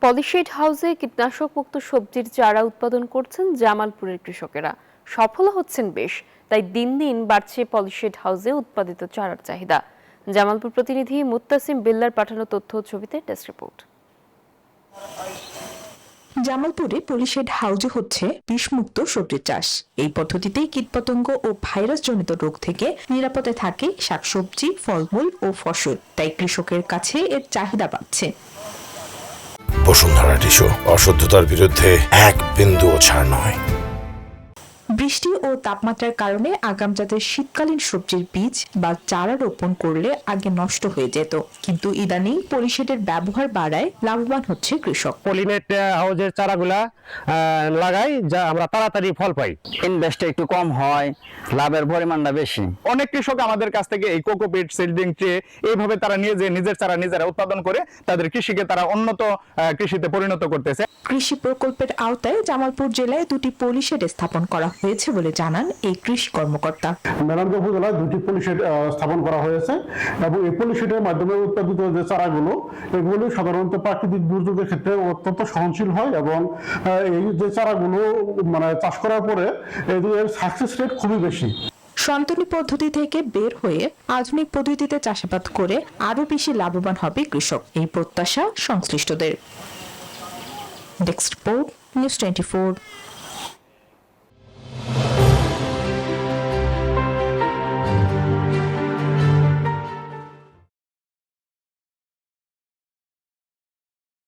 Polished হাউসে কীটনাশক মুক্ত সবজির চারা উৎপাদন করছেন জামালপুরের কৃষকেরা। সফল হচ্ছেন বেশ, তাই দিন দিন বাড়ছে পলিশেড হাউসে উৎপাদিত চারার চাহিদা। জামালপুর প্রতিনিধি মুত্তাসিম বিল্লার পাঠানো তথ্য ছবিতে ডেস্ক রিপোর্ট। জামালপুরে পলিশেড হাউজে হচ্ছে বিষমুক্ত সবজি চাষ। এই পদ্ধতিতে কীটপতঙ্গ ও ভাইরাস জনিত রোগ থেকে নিরাপদে থাকে শাকসবজি, ফলমূল ও ফসল। তাই কৃষকের কাছে এর চাহিদা বাড়ছে। বসুন্ধরা টিস্যু, অশুদ্ধতার বিরুদ্ধে এক বিন্দুও ছাড় নয়। বৃষ্টি ও তাপমাত্রার কারণে আগাম জাতের শীতকালীন সবজির বীজ বা চারা রোপণ করলে আগে নষ্ট হয়ে যেত, কিন্তু ইদানিং পলিশেডের ব্যবহার বাড়ায় লাভবান হচ্ছে কৃষক। পলিনেট হাউজের চারাগুলা লাগাই, যা আমরা তাড়াতাড়ি ফল পাই। ইনভেস্ট একটু কম হয়, লাভের পরিমাণটা বেশি। অনেক কৃষক আমাদের কাছ থেকে এই কোকোপিট সিডলিং ট্রে এইভাবে তারা নিয়ে যে নিজের চারা নিজেরা উৎপাদন করে তাদের কৃষিকে তারা উন্নত কৃষিতে পরিণত করতেছে। কৃষি প্রকল্পের আওতায় জামালপুর জেলায় 2টি পলিশেড স্থাপন করা হয়েছে বলে জানান এই কৃষি কর্মকর্তা। মেলান্দহ উপজেলায় 2টি পলিশেড স্থাপন করা হয়েছে এবং এই পলিশেডের মাধ্যমে উৎপাদিত যে চারাগুলো, এগুলো সাধারণত প্রাকৃতিক দুর্যোগের ক্ষেত্রে অত্যন্ত সহনশীল হয় এবং এই যে চারাগুলো চাষ করার পরে এর সাকসেস রেট খুবই বেশি। সনাতনী পদ্ধতি থেকে বের হয়ে আধুনিক পদ্ধতিতে চাষাবাদ করে আরো বেশি লাভবান হবে কৃষক, এই প্রত্যাশা সংশ্লিষ্টদের। Desk report, news 24।